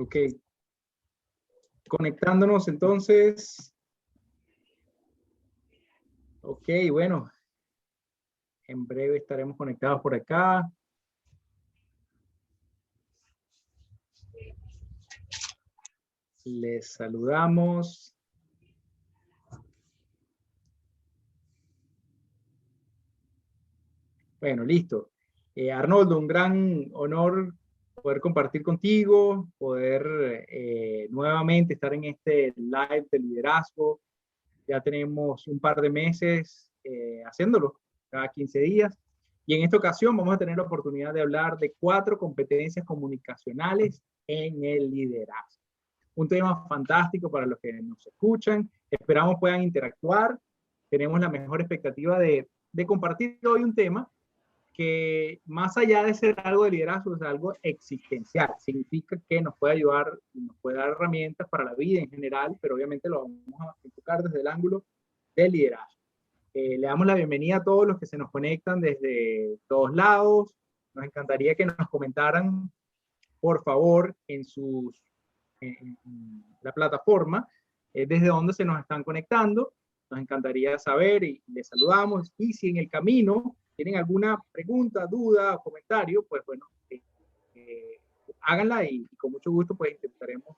Ok, conectándonos entonces. Ok, bueno, en breve estaremos conectados por acá. Les saludamos. Bueno, listo. Arnoldo, un gran honor poder compartir contigo, poder nuevamente estar en este live de liderazgo. Ya tenemos un par de meses haciéndolo, cada 15 días. Y en esta ocasión vamos a tener la oportunidad de hablar de 4 competencias comunicacionales en el liderazgo. Un tema fantástico para los que nos escuchan. Esperamos puedan interactuar. Tenemos la mejor expectativa de compartir hoy un tema que más allá de ser algo de liderazgo, es algo existencial. Significa que nos puede ayudar, nos puede dar herramientas para la vida en general, pero obviamente lo vamos a enfocar desde el ángulo del liderazgo. Le damos la bienvenida a todos los que se nos conectan desde todos lados. Nos encantaría que nos comentaran, por favor, en la plataforma, desde dónde se nos están conectando. Nos encantaría saber y les saludamos. Y si en el camino tienen alguna pregunta, duda o comentario, pues bueno, háganla y con mucho gusto pues intentaremos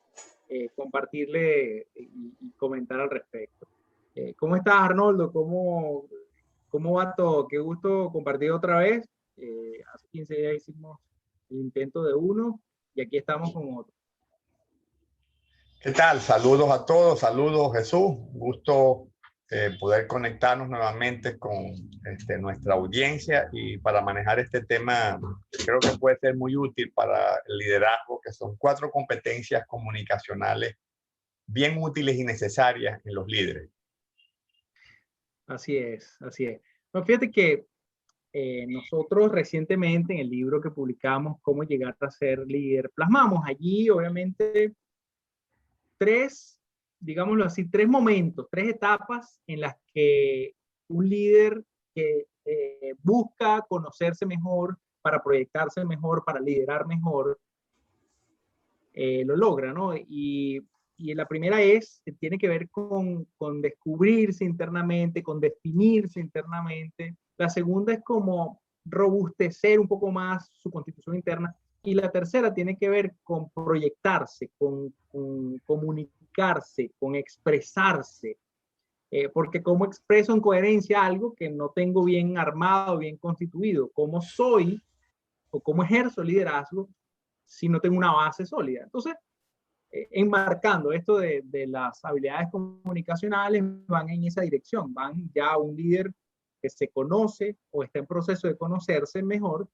compartirle y comentar al respecto. ¿Cómo estás, Arnoldo? ¿Cómo va todo? Qué gusto compartir otra vez. Hace 15 días hicimos el intento de uno y aquí estamos con otro. ¿Qué tal? Saludos a todos, saludos Jesús, gusto poder conectarnos nuevamente con nuestra audiencia y para manejar este tema que creo que puede ser muy útil para el liderazgo, que son 4 competencias comunicacionales bien útiles y necesarias en los líderes. Así es, así es. No, fíjate que nosotros recientemente en el libro que publicamos, Cómo llegar a ser líder, plasmamos allí obviamente 3, digámoslo así, 3 momentos, 3 etapas en las que un líder que busca conocerse mejor, para proyectarse mejor, para liderar mejor, lo logra, ¿no? Y la primera tiene que ver con descubrirse internamente, con definirse internamente. La segunda es como robustecer un poco más su constitución interna. Y la tercera tiene que ver con proyectarse, con comunicarse, con expresarse. Porque cómo expreso en coherencia algo que no tengo bien armado, bien constituido. ¿Cómo soy o cómo ejerzo liderazgo si no tengo una base sólida? Entonces, enmarcando esto de las habilidades comunicacionales, van en esa dirección, van ya a un líder que se conoce o está en proceso de conocerse mejor,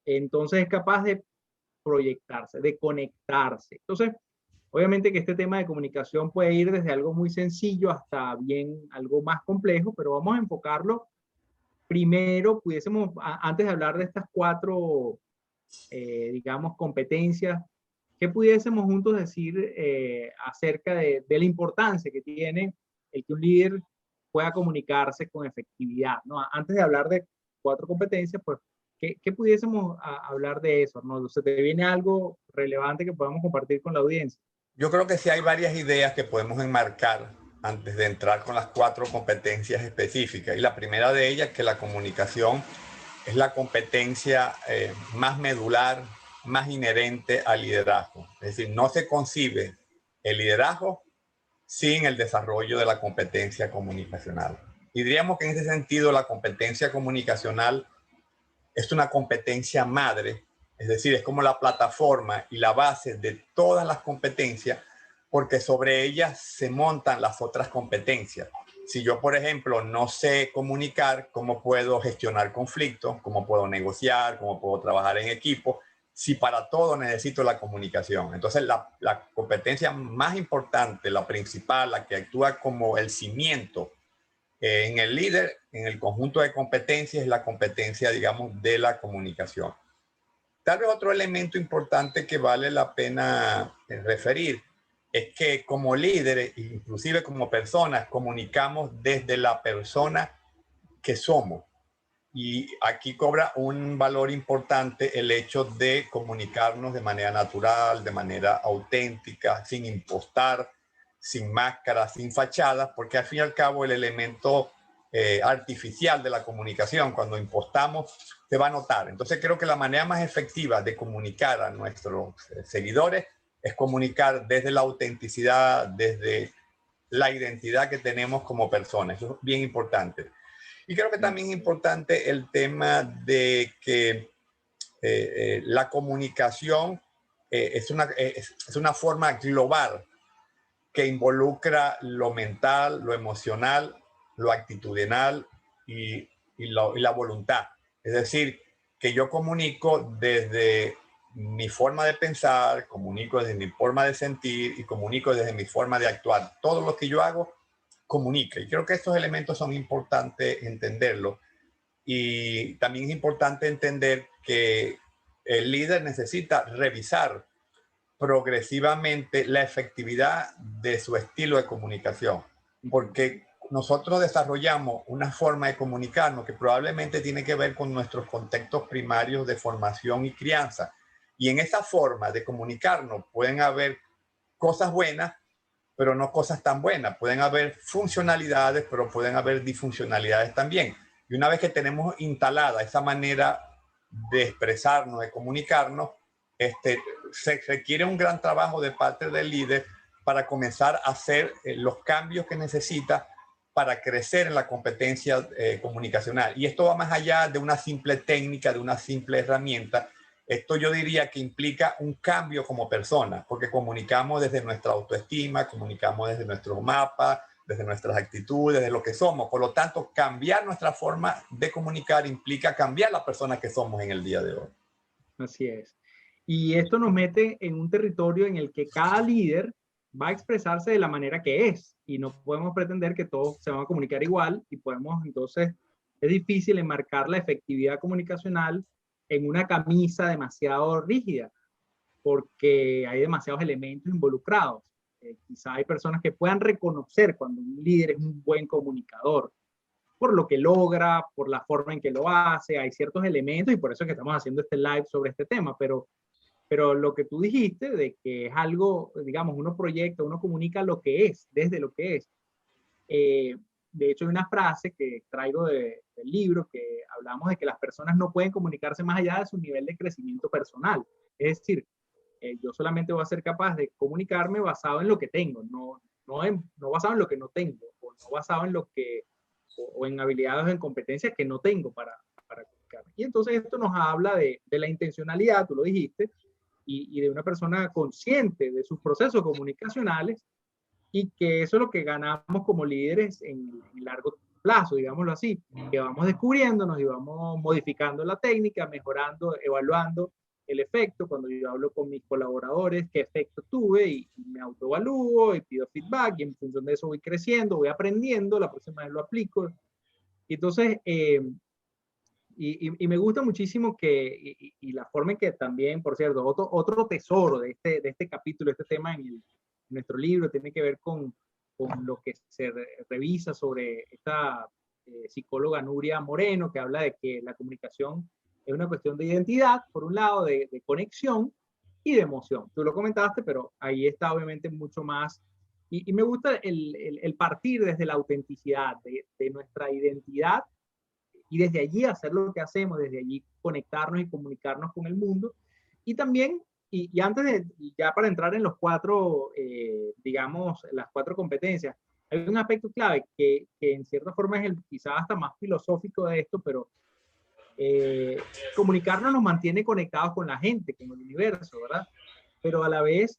entonces es capaz de proyectarse, de conectarse. Entonces, obviamente que este tema de comunicación puede ir desde algo muy sencillo hasta bien algo más complejo, pero vamos a enfocarlo primero, antes de hablar de estas 4, digamos, competencias, ¿qué pudiésemos juntos decir acerca de la importancia que tiene el que un líder pueda comunicarse con efectividad, ¿no? Antes de hablar de 4 competencias, pues, ¿qué pudiésemos hablar de eso, Arnoldo? ¿Se te viene algo relevante que podamos compartir con la audiencia? Yo creo que sí hay varias ideas que podemos enmarcar antes de entrar con las 4 competencias específicas. Y la primera de ellas es que la comunicación es la competencia más medular, más inherente al liderazgo. Es decir, no se concibe el liderazgo sin el desarrollo de la competencia comunicacional. Y diríamos que en ese sentido la competencia comunicacional es una competencia madre, es decir, es como la plataforma y la base de todas las competencias, porque sobre ellas se montan las otras competencias. Si yo, por ejemplo, no sé comunicar, ¿cómo puedo gestionar conflictos? ¿Cómo puedo negociar? ¿Cómo puedo trabajar en equipo? Si para todo necesito la comunicación. Entonces, la competencia más importante, la principal, la que actúa como el cimiento en el líder, en el conjunto de competencias, es la competencia, digamos, de la comunicación. Tal vez otro elemento importante que vale la pena referir es que como líderes, inclusive como personas, comunicamos desde la persona que somos. Y aquí cobra un valor importante el hecho de comunicarnos de manera natural, de manera auténtica, sin impostar, sin máscaras, sin fachadas, porque al fin y al cabo el elemento artificial de la comunicación, cuando impostamos, se va a notar. Entonces creo que la manera más efectiva de comunicar a nuestros seguidores es comunicar desde la autenticidad, desde la identidad que tenemos como personas. Eso es bien importante. Y creo que también es importante el tema de que la comunicación es una forma global que involucra lo mental, lo emocional, lo actitudinal y la voluntad. Es decir, que yo comunico desde mi forma de pensar, comunico desde mi forma de sentir y comunico desde mi forma de actuar. Todo lo que yo hago comunica. Y creo que estos elementos son importantes entenderlo. Y también es importante entender que el líder necesita revisar progresivamente la efectividad de su estilo de comunicación, porque nosotros desarrollamos una forma de comunicarnos que probablemente tiene que ver con nuestros contextos primarios de formación y crianza. Y en esa forma de comunicarnos pueden haber cosas buenas, pero no cosas tan buenas. Pueden haber funcionalidades, pero pueden haber disfuncionalidades también. Y una vez que tenemos instalada esa manera de expresarnos, de comunicarnos, se requiere un gran trabajo de parte del líder para comenzar a hacer los cambios que necesita para crecer en la competencia comunicacional. Y esto va más allá de una simple técnica, de una simple herramienta. Esto yo diría que implica un cambio como persona, porque comunicamos desde nuestra autoestima, comunicamos desde nuestro mapa, desde nuestras actitudes, de lo que somos. Por lo tanto, cambiar nuestra forma de comunicar implica cambiar la persona que somos en el día de hoy. Así es. Y esto nos mete en un territorio en el que cada líder va a expresarse de la manera que es. Y no podemos pretender que todos se van a comunicar igual y podemos, entonces, es difícil enmarcar la efectividad comunicacional en una camisa demasiado rígida, porque hay demasiados elementos involucrados. Quizá hay personas que puedan reconocer cuando un líder es un buen comunicador, por lo que logra, por la forma en que lo hace, hay ciertos elementos y por eso es que estamos haciendo este live sobre este tema, pero lo que tú dijiste de que es algo, digamos, uno proyecta, uno comunica lo que es, desde lo que es. De hecho, hay una frase que traigo del libro que hablamos de que las personas no pueden comunicarse más allá de su nivel de crecimiento personal. Es decir, yo solamente voy a ser capaz de comunicarme basado en lo que tengo, no basado en lo que no tengo, o no basado en lo que, o en habilidades o en competencias que no tengo para comunicarme. Y entonces esto nos habla de la intencionalidad, tú lo dijiste, y de una persona consciente de sus procesos comunicacionales, y que eso es lo que ganamos como líderes en largo plazo, digámoslo así, que vamos descubriéndonos y vamos modificando la técnica, mejorando, evaluando el efecto. Cuando yo hablo con mis colaboradores, qué efecto tuve y me autoevalúo y pido feedback y en función de eso voy creciendo, voy aprendiendo, la próxima vez lo aplico. Y entonces, y me gusta muchísimo que, y la forma en que también, por cierto, otro tesoro de este capítulo, de este tema en nuestro libro, tiene que ver con lo que se revisa sobre esta psicóloga Nuria Moreno, que habla de que la comunicación es una cuestión de identidad, por un lado, de conexión y de emoción. Tú lo comentaste, pero ahí está obviamente mucho más. Y me gusta el partir desde la autenticidad, de nuestra identidad, y desde allí hacer lo que hacemos, desde allí conectarnos y comunicarnos con el mundo. Y también, y antes de, ya para entrar en los cuatro, digamos, las cuatro competencias, hay un aspecto clave que en cierta forma es el quizás hasta más filosófico de esto, pero comunicarnos nos mantiene conectados con la gente, con el universo, ¿verdad? Pero a la vez,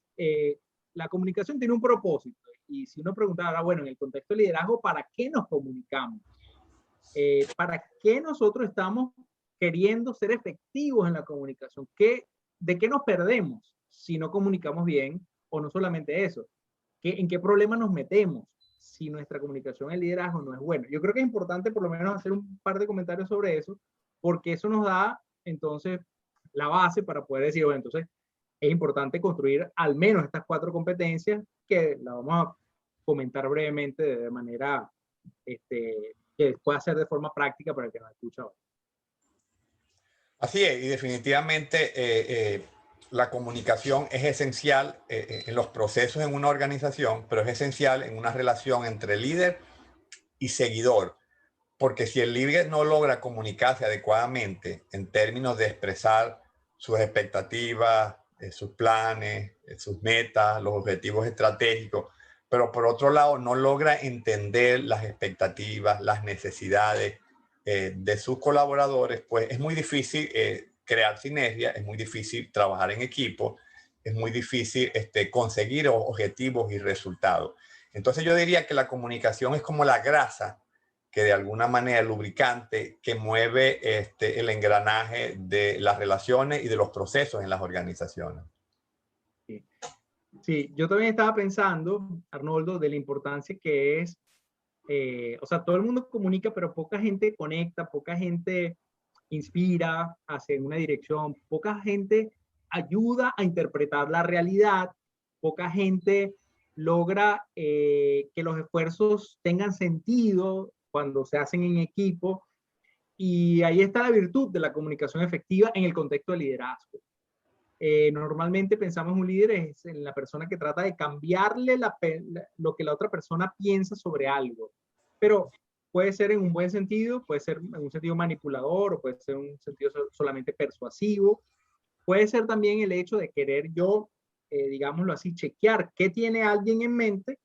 la comunicación tiene un propósito. Y si uno preguntara, bueno, en el contexto de liderazgo, ¿para qué nos comunicamos? ¿Para qué nosotros estamos queriendo ser efectivos en la comunicación? ¿De qué nos perdemos si no comunicamos bien? O no solamente eso, ¿en qué problema nos metemos si nuestra comunicación en liderazgo no es buena? Yo creo que es importante por lo menos hacer un par de comentarios sobre eso, porque eso nos da entonces la base para poder decir, bueno, entonces es importante construir al menos estas cuatro competencias que la vamos a comentar brevemente de manera que pueda ser de forma práctica para el que nos escucha hoy. Así es, y definitivamente la comunicación es esencial en los procesos en una organización, pero es esencial en una relación entre líder y seguidor, porque si el líder no logra comunicarse adecuadamente en términos de expresar sus expectativas, sus planes, sus metas, los objetivos estratégicos, pero por otro lado no logra entender las expectativas, las necesidades de sus colaboradores, pues es muy difícil crear sinergia, es muy difícil trabajar en equipo, es muy difícil conseguir objetivos y resultados. Entonces yo diría que la comunicación es como la grasa que de alguna manera el lubricante que mueve el engranaje de las relaciones y de los procesos en las organizaciones. Sí. Sí, yo también estaba pensando, Arnoldo, de la importancia que es, o sea, todo el mundo comunica, pero poca gente conecta, poca gente inspira hacia una dirección, poca gente ayuda a interpretar la realidad, poca gente logra que los esfuerzos tengan sentido cuando se hacen en equipo. Y ahí está la virtud de la comunicación efectiva en el contexto de liderazgo. Normalmente pensamos en un líder es en la persona que trata de cambiarle lo que la otra persona piensa sobre algo. Pero puede ser en un buen sentido, puede ser en un sentido manipulador, o puede ser en un sentido solamente persuasivo. Puede ser también el hecho de querer yo, digámoslo así, chequear qué tiene alguien en mente,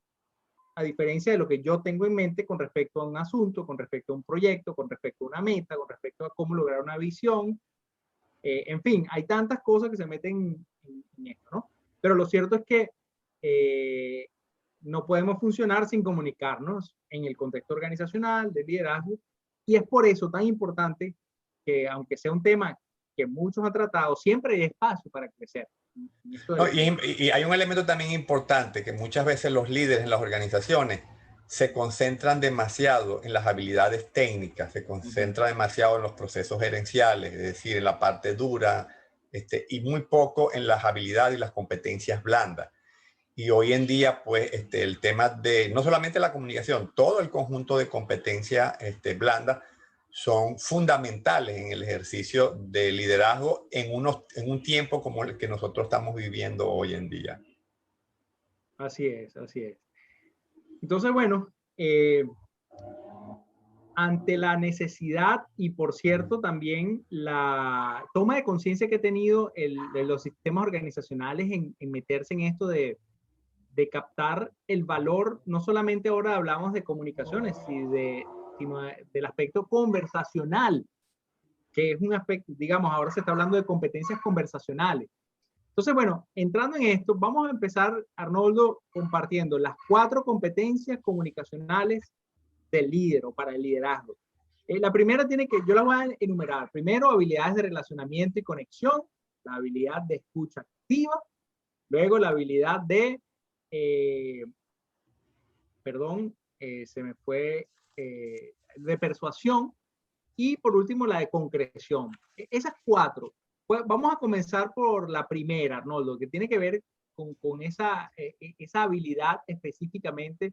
a diferencia de lo que yo tengo en mente con respecto a un asunto, con respecto a un proyecto, con respecto a una meta, con respecto a cómo lograr una visión. En fin, hay tantas cosas que se meten en esto, ¿no? Pero lo cierto es que no podemos funcionar sin comunicarnos en el contexto organizacional, de liderazgo, y es por eso tan importante que, aunque sea un tema que muchos han tratado, siempre hay espacio para crecer. No, y hay un elemento también importante, que muchas veces los líderes en las organizaciones se concentran demasiado en las habilidades técnicas, se concentran demasiado en los procesos gerenciales, es decir, en la parte dura, y muy poco en las habilidades y las competencias blandas. Y hoy en día, pues, el tema de no solamente la comunicación, todo el conjunto de competencias blandas son fundamentales en el ejercicio de liderazgo en un tiempo como el que nosotros estamos viviendo hoy en día. Así es, así es. Entonces, bueno, ante la necesidad y, por cierto, también la toma de conciencia que ha tenido los sistemas organizacionales en meterse en esto de captar el valor, no solamente ahora hablamos de comunicaciones, sino del aspecto conversacional, que es un aspecto, digamos, ahora se está hablando de competencias conversacionales. Entonces, bueno, entrando en esto, vamos a empezar, Arnoldo, compartiendo las 4 competencias comunicacionales del líder o para el liderazgo. La primera tiene que, yo la voy a enumerar. Primero, habilidades de relacionamiento y conexión, la habilidad de escucha activa, luego la habilidad de, se me fue, de persuasión, y por último la de concreción. Esas 4. Pues vamos a comenzar por la primera, Arnoldo, que tiene que ver con esa habilidad específicamente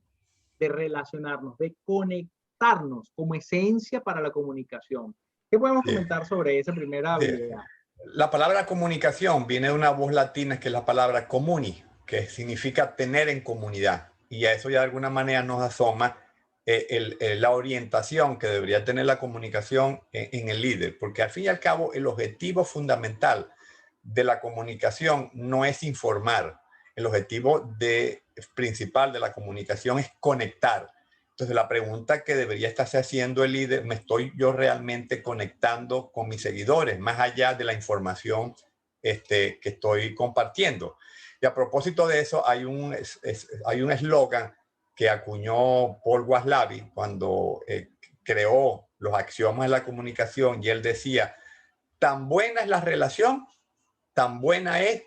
de relacionarnos, de conectarnos como esencia para la comunicación. ¿Qué podemos comentar sobre esa primera habilidad? La palabra comunicación viene de una voz latina que es la palabra comuni, que significa tener en comunidad. Y a eso ya de alguna manera nos asoma la orientación que debería tener la comunicación en el líder, porque al fin y al cabo el objetivo fundamental de la comunicación no es informar, el objetivo principal de la comunicación es conectar. Entonces la pregunta que debería estarse haciendo el líder, ¿me estoy yo realmente conectando con mis seguidores más allá de la información que estoy compartiendo? Y a propósito de eso, hay un eslogan que acuñó Paul Waslavi cuando creó los axiomas de la comunicación, y él decía, tan buena es la relación, tan buena es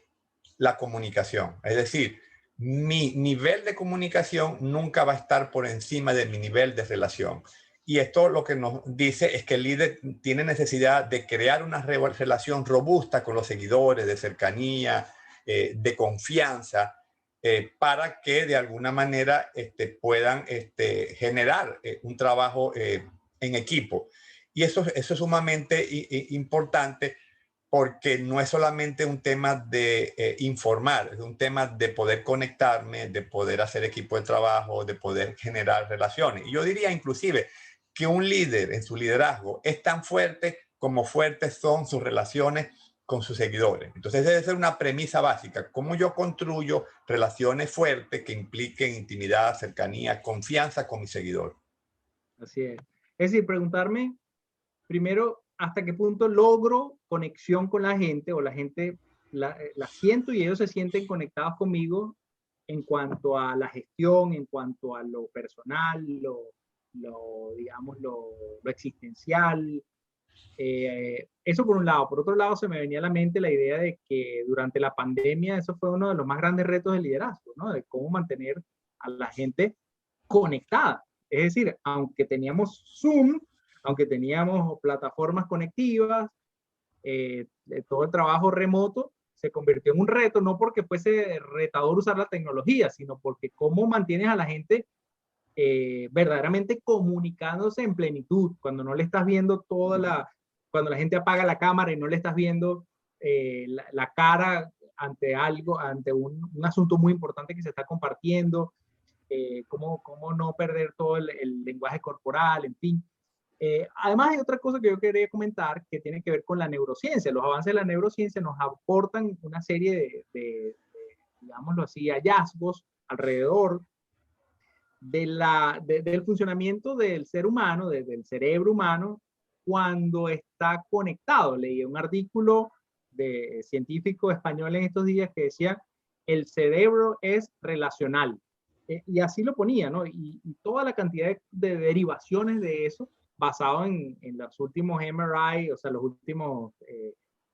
la comunicación. Es decir, mi nivel de comunicación nunca va a estar por encima de mi nivel de relación. Y esto lo que nos dice es que el líder tiene necesidad de crear una relación robusta con los seguidores, de cercanía, de confianza, para que de alguna manera puedan generar un trabajo en equipo. Y eso es sumamente importante, porque no es solamente un tema de informar, es un tema de poder conectarme, de poder hacer equipo de trabajo, de poder generar relaciones. Y yo diría inclusive que un líder en su liderazgo es tan fuerte como fuertes son sus relaciones con sus seguidores. Entonces debe ser una premisa básica. ¿Cómo yo construyo relaciones fuertes que impliquen intimidad, cercanía, confianza con mi seguidor? Así es. Es decir, preguntarme primero hasta qué punto logro conexión con la gente o la gente la siento y ellos se sienten conectados conmigo en cuanto a la gestión, en cuanto a lo personal, digamos, lo existencial. Eso por un lado. Por otro lado, se me venía a la mente la idea de que durante la pandemia eso fue uno de los más grandes retos del liderazgo, ¿no? De cómo mantener a la gente conectada. Es decir, aunque teníamos Zoom, aunque teníamos plataformas conectivas, todo el trabajo remoto se convirtió en un reto, no porque fuese retador usar la tecnología, sino porque cómo mantienes a la gente verdaderamente comunicándose en plenitud, cuando no le estás viendo cuando la gente apaga la cámara y no le estás viendo la cara ante algo, ante un asunto muy importante que se está compartiendo, cómo no perder todo el lenguaje corporal, en fin. Además, hay otra cosa que yo quería comentar que tiene que ver con la neurociencia. Los avances de la neurociencia nos aportan una serie digámoslo así, hallazgos alrededor del funcionamiento del ser humano, del cerebro humano, cuando está conectado. Leí un artículo de científico español en estos días que decía, el cerebro es relacional. Y así lo ponía, ¿no? Y toda la cantidad de derivaciones de eso, basado en los últimos MRI, o sea, los últimos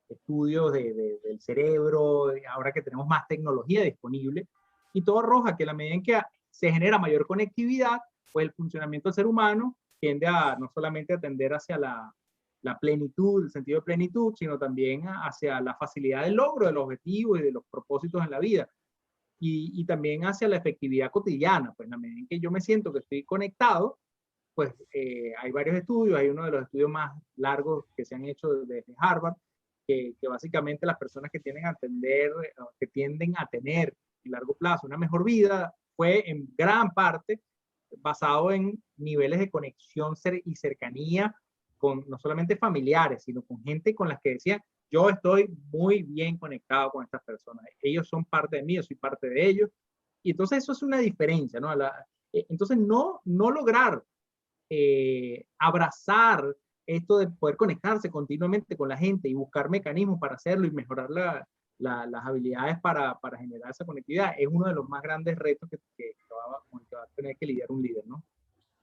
estudios del cerebro, ahora que tenemos más tecnología disponible, y todo arroja que a la medida en que se genera mayor conectividad, pues el funcionamiento del ser humano tiende a no solamente atender hacia la plenitud, el sentido de plenitud, sino también hacia la facilidad del logro del objetivo y de los propósitos en la vida. Y también hacia la efectividad cotidiana, pues en la medida en que yo me siento que estoy conectado, pues hay varios estudios, hay uno de los estudios más largos que se han hecho desde Harvard, que básicamente las personas que tienden a tener en largo plazo una mejor vida, fue en gran parte basado en niveles de conexión y cercanía con no solamente familiares, sino con gente con las que decía, yo estoy muy bien conectado con estas personas, ellos son parte de mí, yo soy parte de ellos, y entonces eso es una diferencia, ¿no? Entonces no lograr abrazar esto de poder conectarse continuamente con la gente y buscar mecanismos para hacerlo y mejorar las habilidades para generar esa conectividad es uno de los más grandes retos con el que va a tener que lidiar un líder, ¿no?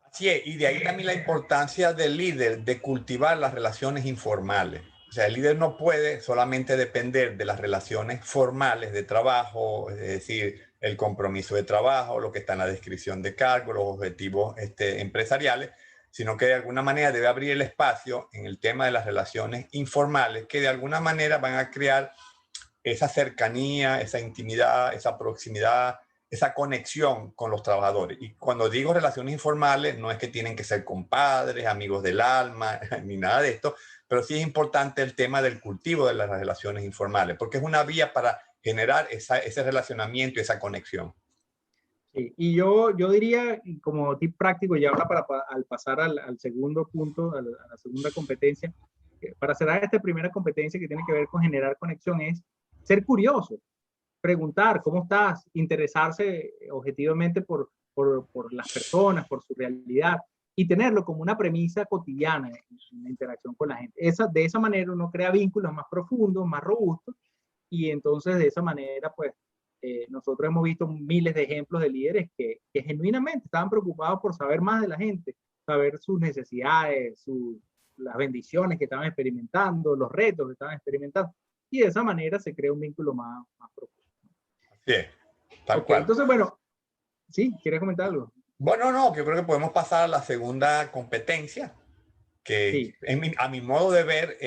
Así es, y de ahí también la importancia del líder de cultivar las relaciones informales. O sea, el líder no puede solamente depender de las relaciones formales de trabajo, es decir, el compromiso de trabajo, lo que está en la descripción de cargo, los objetivos empresariales, sino que de alguna manera debe abrir el espacio en el tema de las relaciones informales, que de alguna manera van a crear esa cercanía, esa intimidad, esa proximidad, esa conexión con los trabajadores. Y cuando digo relaciones informales, no es que tienen que ser compadres, amigos del alma, ni nada de esto, pero sí es importante el tema del cultivo de las relaciones informales, porque es una vía para generar ese relacionamiento y esa conexión. Sí, y yo diría, como tip práctico, y ahora al pasar al segundo punto, a la segunda competencia, para cerrar esta primera competencia que tiene que ver con generar conexión, es ser curioso, preguntar cómo estás, interesarse objetivamente por las personas, por su realidad, y tenerlo como una premisa cotidiana en la interacción con la gente. De esa manera uno crea vínculos más profundos, más robustos, y entonces de esa manera, pues, nosotros hemos visto miles de ejemplos de líderes que genuinamente estaban preocupados por saber más de la gente, saber sus necesidades, las bendiciones que estaban experimentando, los retos que estaban experimentando, y de esa manera se crea un vínculo más profundo. Sí, tal Ok, cual. entonces, bueno, sí, ¿quieres comentar algo? Bueno, no, yo creo que podemos pasar a la segunda competencia, que Sí, a mi modo de ver,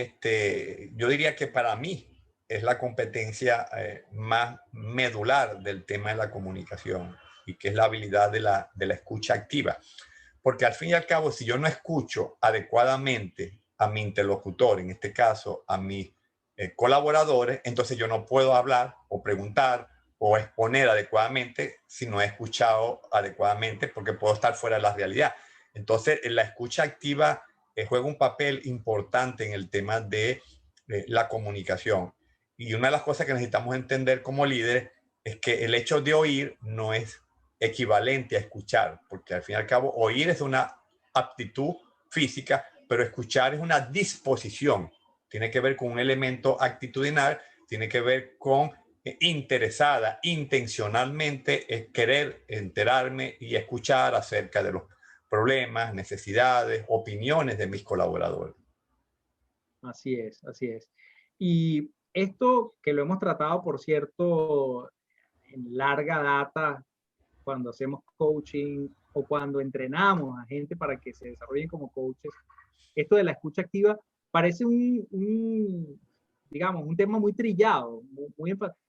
yo diría que para mí es la competencia más medular del tema de la comunicación y que es la habilidad de la escucha activa. Porque al fin y al cabo, si yo no escucho adecuadamente a mi interlocutor, en este caso a mi colaboradores, entonces yo no puedo hablar o preguntar o exponer adecuadamente si no he escuchado adecuadamente, porque puedo estar fuera de la realidad. Entonces, la escucha activa juega un papel importante en el tema de la comunicación. Y una de las cosas que necesitamos entender como líderes es que el hecho de oír no es equivalente a escuchar, porque al fin y al cabo oír es una aptitud física, pero escuchar es una disposición. Tiene que ver con un elemento actitudinal, tiene que ver con interesada, intencionalmente, querer enterarme y escuchar acerca de los problemas, necesidades, opiniones de mis colaboradores. Así es, así es. Y esto que lo hemos tratado, por cierto, en larga data, cuando hacemos coaching o cuando entrenamos a gente para que se desarrollen como coaches, esto de la escucha activa parece digamos, un tema muy trillado,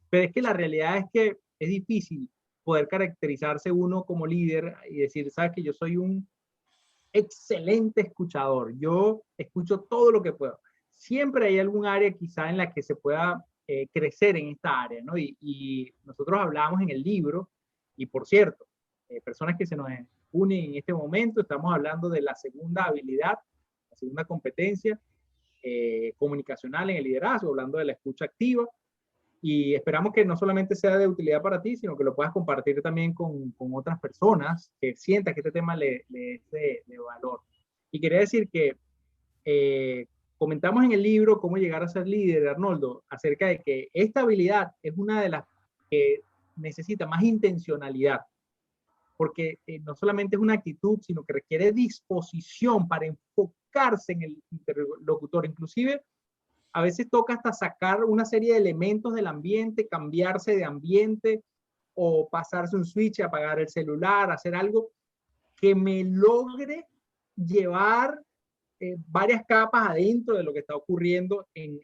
pero es que la realidad es que es difícil poder caracterizarse uno como líder y decir, sabes que yo soy un excelente escuchador, yo escucho todo lo que puedo. Siempre hay algún área quizá en la que se pueda crecer en esta área, ¿no? Y nosotros hablamos en el libro, y por cierto, personas que se nos unen en este momento, estamos hablando de la segunda habilidad, la segunda competencia comunicacional en el liderazgo, hablando de la escucha activa, y esperamos que no solamente sea de utilidad para ti, sino que lo puedas compartir también con otras personas que sientas que este tema le es de valor. Y quería decir que comentamos en el libro Cómo llegar a ser líder, Arnoldo, acerca de que esta habilidad es una de las que necesita más intencionalidad, porque no solamente es una actitud, sino que requiere disposición para enfocarse en el interlocutor. Inclusive, a veces toca hasta sacar una serie de elementos del ambiente, cambiarse de ambiente o pasarse un switch, apagar el celular, hacer algo que me logre llevar varias capas adentro de lo que está ocurriendo en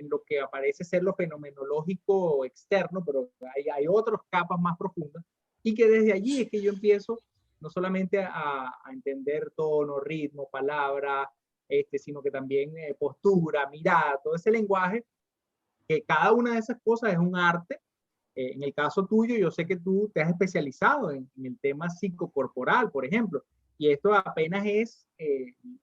lo que aparece ser lo fenomenológico externo, pero hay otras capas más profundas, y que desde allí es que yo empiezo no solamente a entender tono, ritmo, palabra, sino que también postura, mirada, todo ese lenguaje, que cada una de esas cosas es un arte. En el caso tuyo, yo sé que tú te has especializado en el tema psicocorporal, por ejemplo, y esto apenas es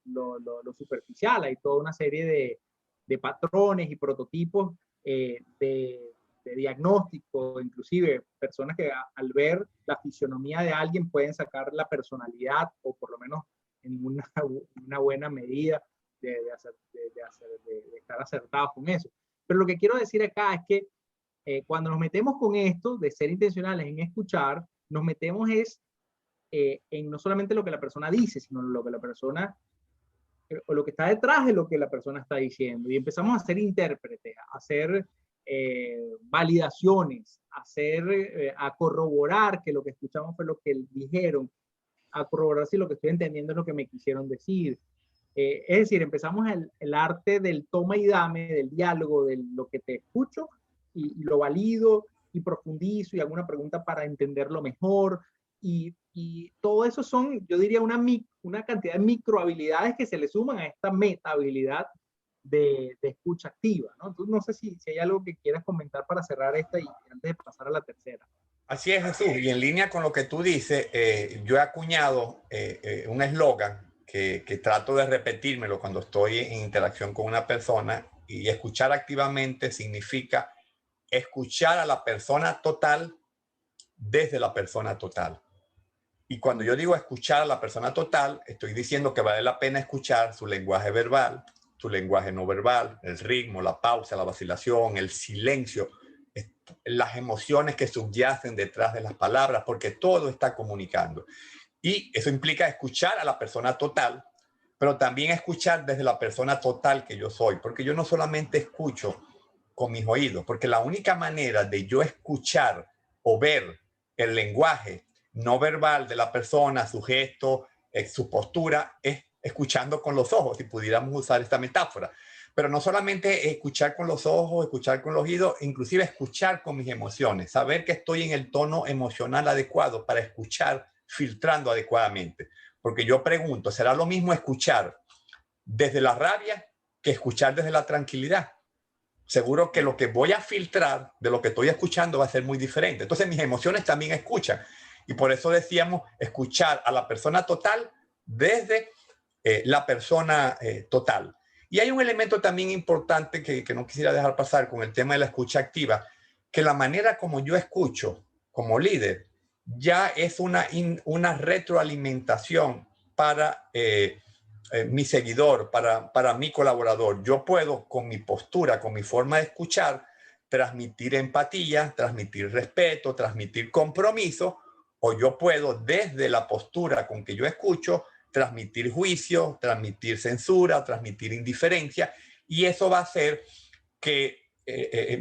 lo superficial. Hay toda una serie de patrones y prototipos de diagnóstico, inclusive personas que al ver la fisionomía de alguien pueden sacar la personalidad, o por lo menos en una buena medida de estar acertados con eso. Pero lo que quiero decir acá es que cuando nos metemos con esto de ser intencionales en escuchar, nos metemos en no solamente lo que la persona dice, sino lo que la persona, o lo que está detrás de lo que la persona está diciendo. Y empezamos a ser intérpretes, a hacer validaciones, a corroborar que lo que escuchamos fue lo que dijeron, a corroborar si lo que estoy entendiendo es lo que me quisieron decir. Es decir, empezamos el arte del toma y dame, del diálogo, de lo que te escucho y lo valido y profundizo y hago una pregunta para entenderlo mejor. Y todo eso son, yo diría, una cantidad de microhabilidades que se le suman a esta meta habilidad de escucha activa, ¿no? Entonces, no sé si hay algo que quieras comentar para cerrar esta y antes de pasar a la tercera. Así es, Jesús. Y en línea con lo que tú dices, yo he acuñado un eslogan que trato de repetírmelo cuando estoy en interacción con una persona, y escuchar activamente significa escuchar a la persona total desde la persona total. Y cuando yo digo escuchar a la persona total, estoy diciendo que vale la pena escuchar su lenguaje verbal, su lenguaje no verbal, el ritmo, la pausa, la vacilación, el silencio, las emociones que subyacen detrás de las palabras, porque todo está comunicando. Y eso implica escuchar a la persona total, pero también escuchar desde la persona total que yo soy, porque yo no solamente escucho con mis oídos, porque la única manera de yo escuchar o ver el lenguaje no verbal de la persona, su gesto, su postura, es escuchando con los ojos, si pudiéramos usar esta metáfora. Pero no solamente escuchar con los ojos, escuchar con los oídos, inclusive escuchar con mis emociones, saber que estoy en el tono emocional adecuado para escuchar filtrando adecuadamente. Porque yo pregunto, ¿será lo mismo escuchar desde la rabia que escuchar desde la tranquilidad? seguro que lo que voy a filtrar de lo que estoy escuchando va a ser muy diferente. Entonces mis emociones también escuchan. Y por eso decíamos escuchar a la persona total desde la persona total. Y hay un elemento también importante que no quisiera dejar pasar con el tema de la escucha activa, que la manera como yo escucho como líder ya es una retroalimentación para mi seguidor, para mi colaborador. Yo puedo, con mi postura, con mi forma de escuchar, transmitir empatía, transmitir respeto, transmitir compromiso, o yo puedo, desde la postura con que yo escucho, transmitir juicio, transmitir censura, transmitir indiferencia, y eso va a hacer que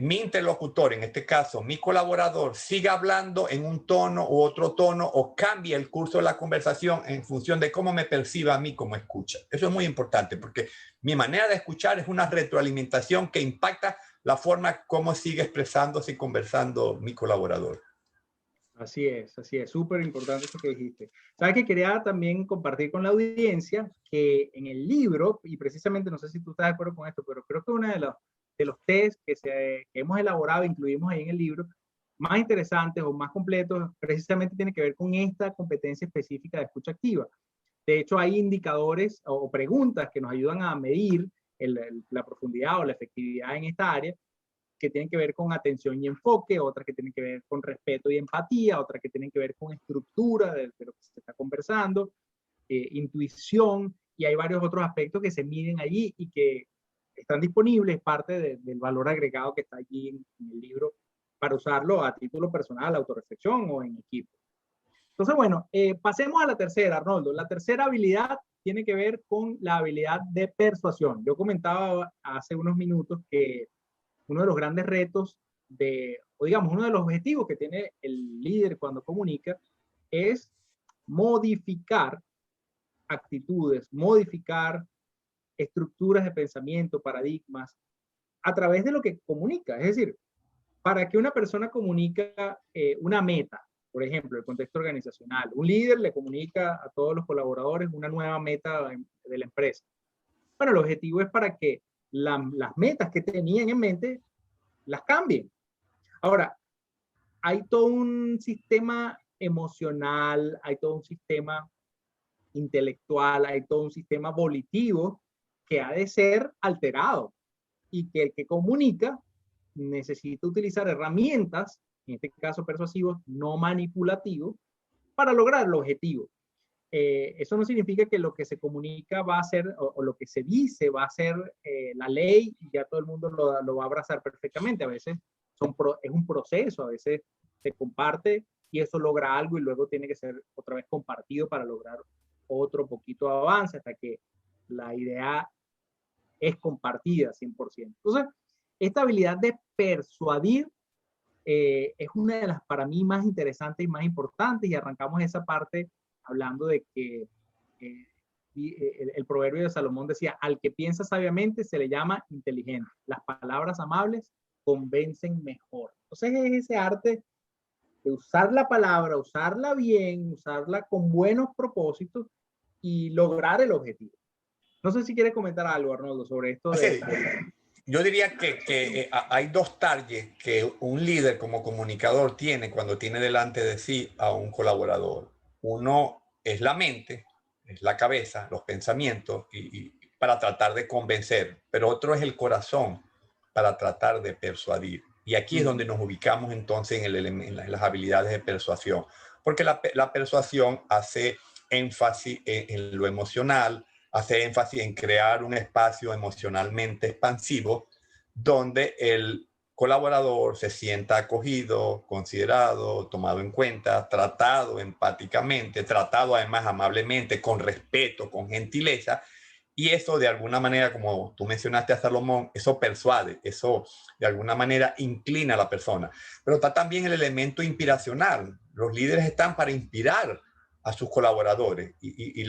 mi interlocutor, en este caso mi colaborador, siga hablando en un tono u otro tono o cambie el curso de la conversación en función de cómo me perciba a mí como escucha. Eso es muy importante porque mi manera de escuchar es una retroalimentación que impacta la forma como sigue expresándose y conversando mi colaborador. Así es, súper importante eso que dijiste. Sabes que quería también compartir con la audiencia que en el libro, y precisamente no sé si tú estás de acuerdo con esto, pero creo que uno de los test que hemos elaborado, incluimos ahí en el libro, más interesantes o más completos, precisamente tiene que ver con esta competencia específica de escucha activa. De hecho, hay indicadores o preguntas que nos ayudan a medir la profundidad o la efectividad en esta área, que tienen que ver con atención y enfoque, otras que tienen que ver con respeto y empatía, otras que tienen que ver con estructura de lo que se está conversando, intuición, y hay varios otros aspectos que se miden allí y que están disponibles, parte del valor agregado que está allí en el libro, para usarlo a título personal, autorreflexión o en equipo. Entonces, bueno, pasemos a la tercera, Arnoldo. La tercera habilidad tiene que ver con la habilidad de persuasión. Yo comentaba hace unos minutos que uno de los grandes retos o digamos, uno de los objetivos que tiene el líder cuando comunica es modificar actitudes, modificar estructuras de pensamiento, paradigmas, a través de lo que comunica. Es decir, para que una persona comunica una meta, por ejemplo, el contexto organizacional, un líder le comunica a todos los colaboradores una nueva meta de la empresa. Bueno, el objetivo es para que las metas que tenían en mente las cambien. Ahora, hay todo un sistema emocional, hay todo un sistema intelectual, hay todo un sistema volitivo que ha de ser alterado y que el que comunica necesita utilizar herramientas, en este caso persuasivos, no manipulativos, para lograr el objetivo. Eso no significa que lo que se comunica va a ser, o lo que se dice va a ser la ley y ya todo el mundo lo va a abrazar perfectamente. A veces es un proceso, a veces se comparte y eso logra algo y luego tiene que ser otra vez compartido para lograr otro poquito de avance hasta que la idea es compartida 100%. Entonces, esta habilidad de persuadir es una de las para mí más interesantes y más importantes, y arrancamos esa parte hablando de que el proverbio de Salomón decía, al que piensa sabiamente se le llama inteligente. Las palabras amables convencen mejor. Entonces es ese arte de usar la palabra, usarla bien, usarla con buenos propósitos y lograr el objetivo. No sé si quieres comentar algo, Arnoldo, sobre esto. Yo diría que hay dos targets que un líder como comunicador tiene cuando tiene delante de sí a un colaborador. Uno es la mente, es la cabeza, los pensamientos, y para tratar de convencer, pero otro es el corazón para tratar de persuadir. Y aquí es donde nos ubicamos entonces en las habilidades de persuasión, porque la persuasión hace énfasis en lo emocional, hace énfasis en crear un espacio emocionalmente expansivo donde el colaborador se sienta acogido, considerado, tomado en cuenta, tratado empáticamente, tratado además amablemente, con respeto, con gentileza. Y eso de alguna manera, como tú mencionaste a Salomón, eso persuade, eso de alguna manera inclina a la persona. Pero está también el elemento inspiracional. Los líderes están para inspirar a sus colaboradores y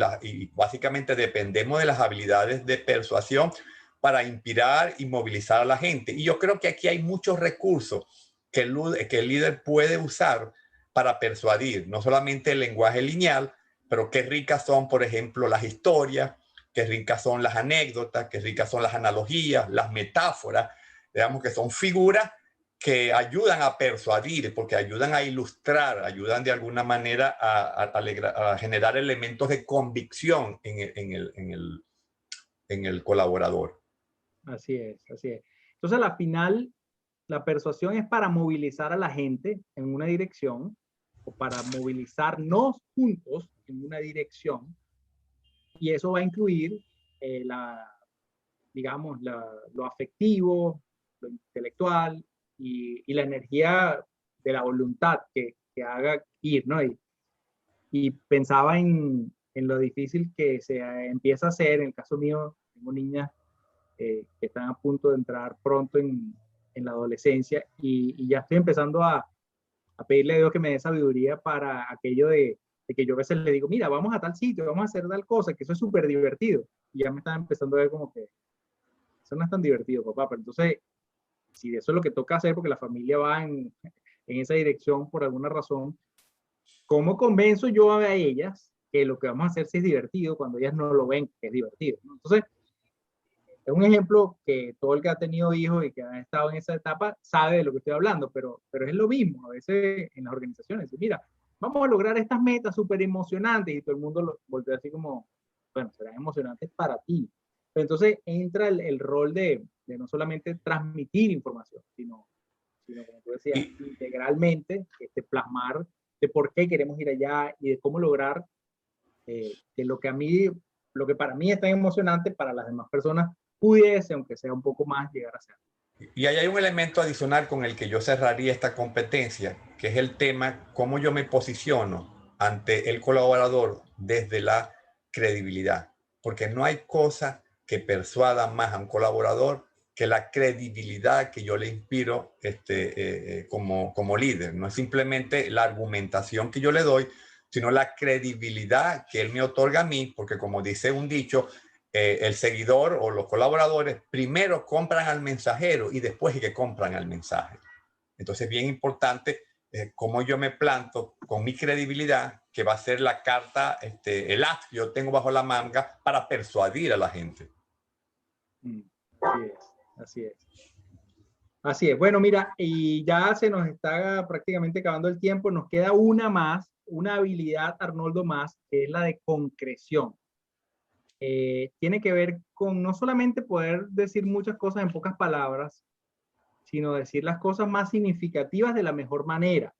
básicamente dependemos de las habilidades de persuasión para inspirar y movilizar a la gente. Y yo creo que aquí hay muchos recursos que el líder puede usar para persuadir, no solamente el lenguaje lineal, pero qué ricas son, por ejemplo, las historias, qué ricas son las anécdotas, qué ricas son las analogías, las metáforas. Digamos que son figuras que ayudan a persuadir, porque ayudan a ilustrar, ayudan de alguna manera a generar elementos de convicción en el colaborador. Así es, así es. Entonces, al final, la persuasión es para movilizar a la gente en una dirección o para movilizarnos juntos en una dirección, y eso va a incluir digamos, lo afectivo, lo intelectual y la energía de la voluntad que haga ir, ¿no? Y pensaba en lo difícil que se empieza a hacer. En el caso mío, tengo niñas que están a punto de entrar pronto en la adolescencia, y ya estoy empezando a pedirle a Dios que me dé sabiduría para aquello de que yo a veces le digo, mira, vamos a tal sitio, vamos a hacer tal cosa, que eso es súper divertido. Y ya me están empezando a ver como que eso no es tan divertido, papá. Pero entonces, si eso es lo que toca hacer porque la familia va en esa dirección por alguna razón, ¿cómo convenzo yo a ellas que lo que vamos a hacer sí es divertido cuando ellas no lo ven que es divertido, ¿no? Entonces, es un ejemplo que todo el que ha tenido hijos y que ha estado en esa etapa sabe de lo que estoy hablando, pero es lo mismo a veces en las organizaciones. Mira, vamos a lograr estas metas súper emocionantes, y todo el mundo lo voltea así como, bueno, serán emocionantes para ti. Pero entonces entra el rol de no solamente transmitir información, sino como tú decías, integralmente plasmar de por qué queremos ir allá y de cómo lograr que lo que para mí es tan emocionante, para las demás personas pudiese, aunque sea un poco más, llegar a ser. Y ahí hay un elemento adicional con el que yo cerraría esta competencia, que es el tema cómo yo me posiciono ante el colaborador desde la credibilidad. Porque no hay cosa que persuada más a un colaborador que la credibilidad que yo le inspiro como líder. No es simplemente la argumentación que yo le doy, sino la credibilidad que él me otorga a mí, porque como dice un dicho, el seguidor o los colaboradores primero compran al mensajero y después es que compran al mensaje. Entonces, bien importante cómo yo me planto con mi credibilidad, que va a ser la carta, el as que yo tengo bajo la manga para persuadir a la gente. Así es, así es. Así es. Bueno, mira, y ya se nos está prácticamente acabando el tiempo. Nos queda una más, una habilidad, Arnoldo, más, que es la de concreción. Tiene que ver con no solamente poder decir muchas cosas en pocas palabras, sino decir las cosas más significativas de la mejor manera.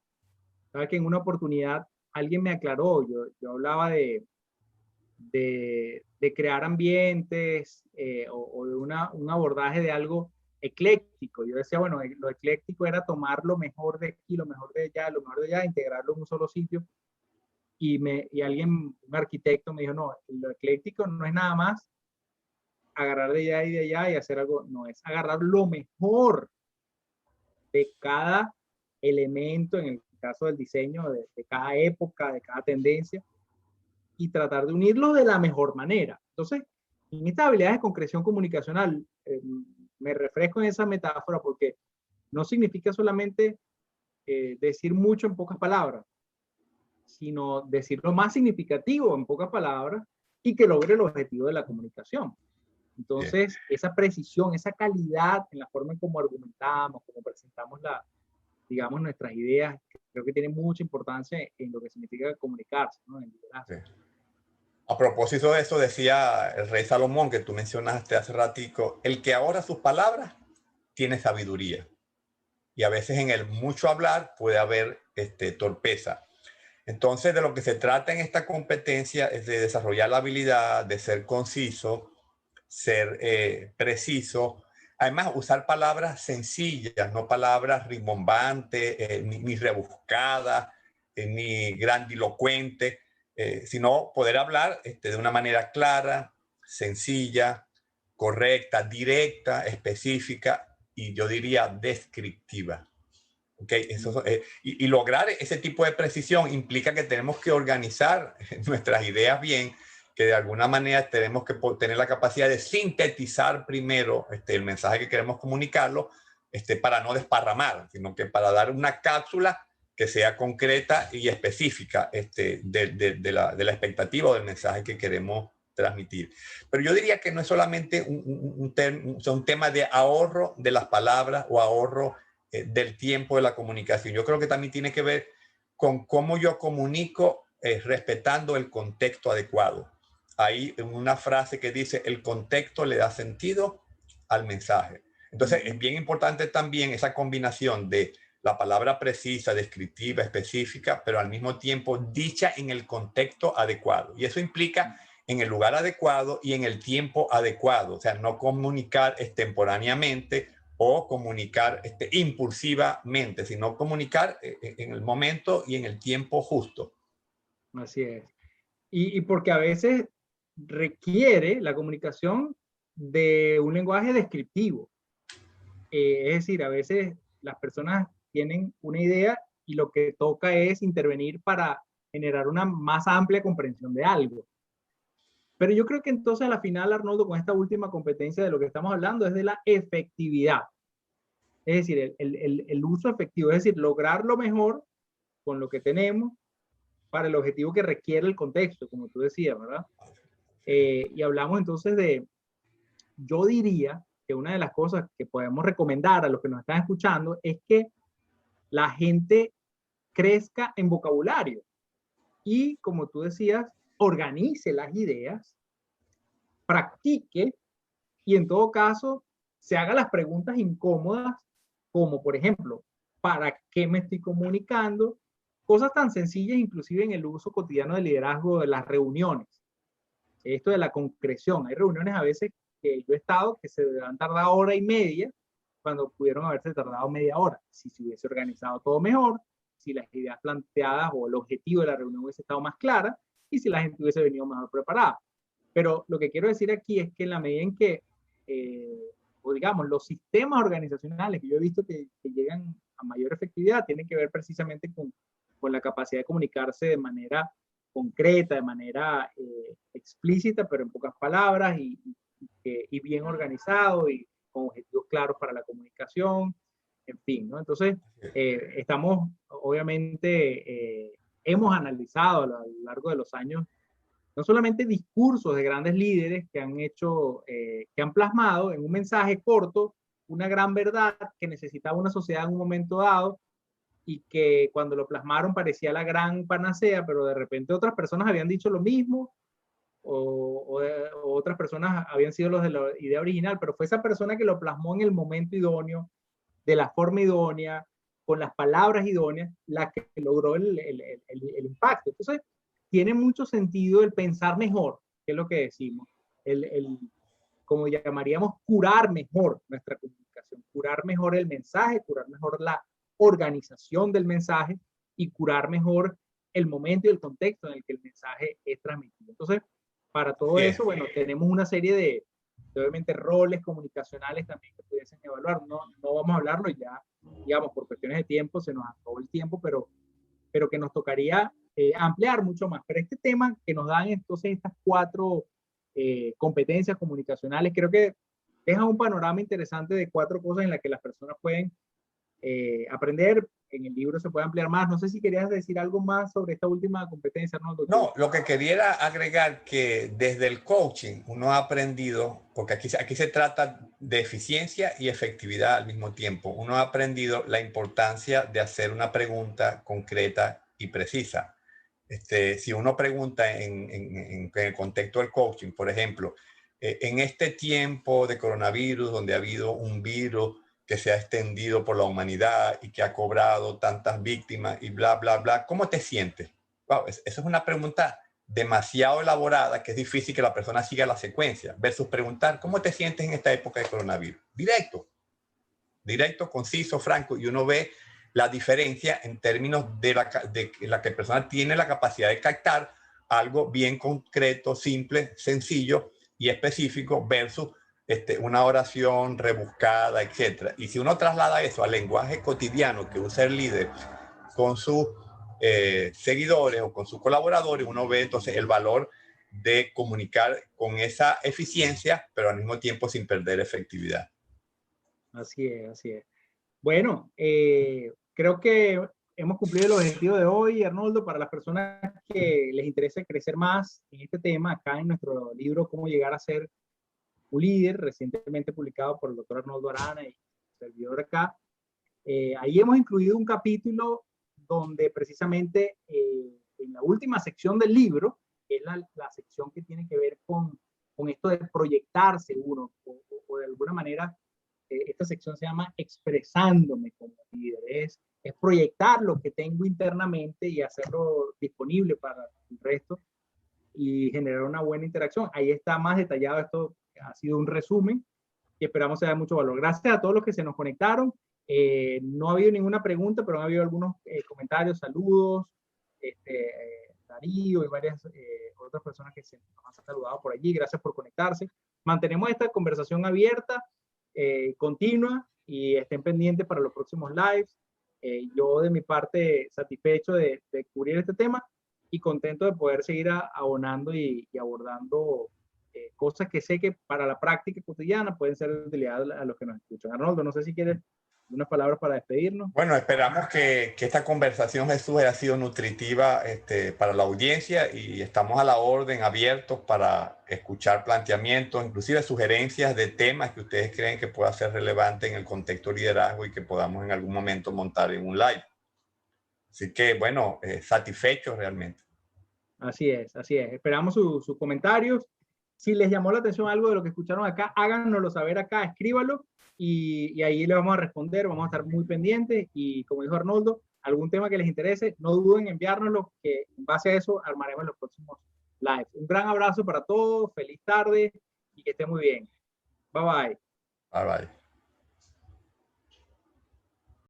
Sabes que en una oportunidad alguien me aclaró, yo hablaba de crear ambientes o de un abordaje de algo ecléctico. Yo decía, bueno, lo ecléctico era tomar lo mejor de aquí, lo mejor de allá, lo mejor de allá, integrarlo en un solo sitio. Y alguien, un arquitecto, me dijo, no, lo ecléctico no es nada más agarrar de allá y de allá y hacer algo, no, es agarrar lo mejor de cada elemento, en el caso del diseño, de cada época, de cada tendencia, y tratar de unirlo de la mejor manera. Entonces, en estas habilidades de concreción comunicacional, me refresco en esa metáfora porque no significa solamente decir mucho en pocas palabras, sino decir lo más significativo en pocas palabras y que logre el objetivo de la comunicación. Entonces, esa precisión, esa calidad en la forma en cómo argumentamos, cómo presentamos digamos, nuestras ideas, creo que tiene mucha importancia en lo que significa comunicarse, ¿no? En liderazgo. Sí. A propósito de eso, decía el rey Salomón, que tú mencionaste hace ratico, el que ahorra sus palabras tiene sabiduría. Y a veces en el mucho hablar puede haber torpeza. Entonces, de lo que se trata en esta competencia es de desarrollar la habilidad de ser conciso, ser preciso. Además, usar palabras sencillas, no palabras rimbombantes, ni rebuscadas, ni grandilocuentes, sino poder hablar de una manera clara, sencilla, correcta, directa, específica y yo diría descriptiva. Okay, y lograr ese tipo de precisión implica que tenemos que organizar nuestras ideas bien, que de alguna manera tenemos que tener la capacidad de sintetizar primero el mensaje que queremos comunicarlo, para no desparramar, sino que para dar una cápsula que sea concreta y específica de la expectativa o del mensaje que queremos transmitir. Pero yo diría que no es solamente un tema de ahorro de las palabras o ahorro del tiempo de la comunicación. Yo creo que también tiene que ver con cómo yo comunico respetando el contexto adecuado. Hay una frase que dice, el contexto le da sentido al mensaje. Entonces, es bien importante también esa combinación de la palabra precisa, descriptiva, específica, pero al mismo tiempo dicha en el contexto adecuado. Y eso implica en el lugar adecuado y en el tiempo adecuado. O sea, no comunicar extemporáneamente o comunicar impulsivamente, sino comunicar en el momento y en el tiempo justo. Así es. Y porque a veces requiere la comunicación de un lenguaje descriptivo. Es decir, a veces las personas tienen una idea y lo que toca es intervenir para generar una más amplia comprensión de algo. Pero yo creo que entonces a la final, Arnoldo, con esta última competencia de lo que estamos hablando es de la efectividad. Es decir, el uso efectivo, es decir, lograr lo mejor con lo que tenemos para el objetivo que requiere el contexto, como tú decías, ¿verdad? Y hablamos entonces de, yo diría que una de las cosas que podemos recomendar a los que nos están escuchando es que la gente crezca en vocabulario y, como tú decías, organice las ideas, practique y en todo caso se haga las preguntas incómodas, como por ejemplo, ¿para qué me estoy comunicando? Cosas tan sencillas, inclusive en el uso cotidiano del liderazgo de las reuniones. Esto de la concreción. Hay reuniones a veces que yo he estado que se han tardado hora y media cuando pudieron haberse tardado media hora. Si se hubiese organizado todo mejor, si las ideas planteadas o el objetivo de la reunión hubiese estado más clara y si la gente hubiese venido mejor preparada. Pero lo que quiero decir aquí es que en la medida en que, o digamos, los sistemas organizacionales que yo he visto que llegan a mayor efectividad tienen que ver precisamente con la capacidad de comunicarse de manera concreta, de manera explícita, pero en pocas palabras y bien organizado y con objetivos claros para la comunicación, en fin, ¿no? Entonces, estamos, obviamente, hemos analizado a lo largo de los años no solamente discursos de grandes líderes que han hecho, que han plasmado en un mensaje corto una gran verdad que necesitaba una sociedad en un momento dado y que cuando lo plasmaron parecía la gran panacea, pero de repente otras personas habían dicho lo mismo o otras personas habían sido los de la idea original, pero fue esa persona que lo plasmó en el momento idóneo, de la forma idónea, con las palabras idóneas, la que logró el impacto. Entonces, tiene mucho sentido el pensar mejor, que es lo que decimos, como llamaríamos, curar mejor nuestra comunicación, curar mejor el mensaje, curar mejor la organización del mensaje y curar mejor el momento y el contexto en el que el mensaje es transmitido. Entonces, para todo eso, bueno, tenemos una serie de obviamente roles comunicacionales también que pudiesen evaluar. No vamos a hablarlo ya, digamos, por cuestiones de tiempo, se nos acabó el tiempo, pero que nos tocaría ampliar mucho más. Pero este tema que nos dan entonces estas 4 competencias comunicacionales, creo que deja un panorama interesante de 4 cosas en las que las personas pueden aprender. En el libro se puede ampliar más. No sé si querías decir algo más sobre esta última competencia, ¿no, doctor? No, lo que quería agregar que desde el coaching uno ha aprendido, porque aquí se trata de eficiencia y efectividad al mismo tiempo, uno ha aprendido la importancia de hacer una pregunta concreta y precisa. Si uno pregunta en el contexto del coaching, por ejemplo, en este tiempo de coronavirus, donde ha habido un virus que se ha extendido por la humanidad y que ha cobrado tantas víctimas y bla, bla, bla, ¿cómo te sientes? Wow, esa es una pregunta demasiado elaborada que es difícil que la persona siga la secuencia, versus preguntar, ¿cómo te sientes en esta época de coronavirus? Directo, conciso, franco, y uno ve la diferencia en términos de la que la persona tiene la capacidad de captar algo bien concreto, simple, sencillo y específico versus una oración rebuscada, etc. Y si uno traslada eso al lenguaje cotidiano que usa el líder con sus seguidores o con sus colaboradores, uno ve entonces el valor de comunicar con esa eficiencia, pero al mismo tiempo sin perder efectividad. Así es, así es. Bueno, creo que hemos cumplido el objetivo de hoy, Arnoldo. Para las personas que les interesa crecer más en este tema, acá en nuestro libro Cómo llegar a ser un líder, recientemente publicado por el doctor Arnoldo Arana y servidor acá, ahí hemos incluido un capítulo donde precisamente en la última sección del libro, que es la sección que tiene que ver con esto de proyectarse uno, o de alguna manera, esta sección se llama expresándome como líder, es proyectar lo que tengo internamente y hacerlo disponible para el resto y generar una buena interacción. Ahí está más detallado, esto ha sido un resumen y esperamos sea de mucho valor. Gracias a todos los que se nos conectaron. No ha habido ninguna pregunta, pero han habido algunos comentarios, saludos, Darío y varias otras personas que se nos han saludado por allí. Gracias por conectarse. Mantenemos esta conversación abierta, continua, y estén pendientes para los próximos lives. Yo de mi parte satisfecho de cubrir este tema y contento de poder seguir abonando y abordando cosas que sé que para la práctica cotidiana pueden ser de utilidad a los que nos escuchan. Arnoldo, no sé si quieres unas palabras para despedirnos. Bueno, esperamos que esta conversación, Jesús, haya sido nutritiva para la audiencia y estamos a la orden, abiertos para escuchar planteamientos, inclusive sugerencias de temas que ustedes creen que pueda ser relevante en el contexto de liderazgo y que podamos en algún momento montar en un live. Así que, bueno, satisfechos realmente. Así es, así es. Esperamos sus comentarios. Si les llamó la atención algo de lo que escucharon acá, háganoslo saber acá, escríbalo y ahí le vamos a responder, vamos a estar muy pendientes y como dijo Arnoldo, algún tema que les interese, no duden en enviárnoslo, que en base a eso armaremos los próximos lives. Un gran abrazo para todos, feliz tarde y que estén muy bien. Bye bye. Bye bye.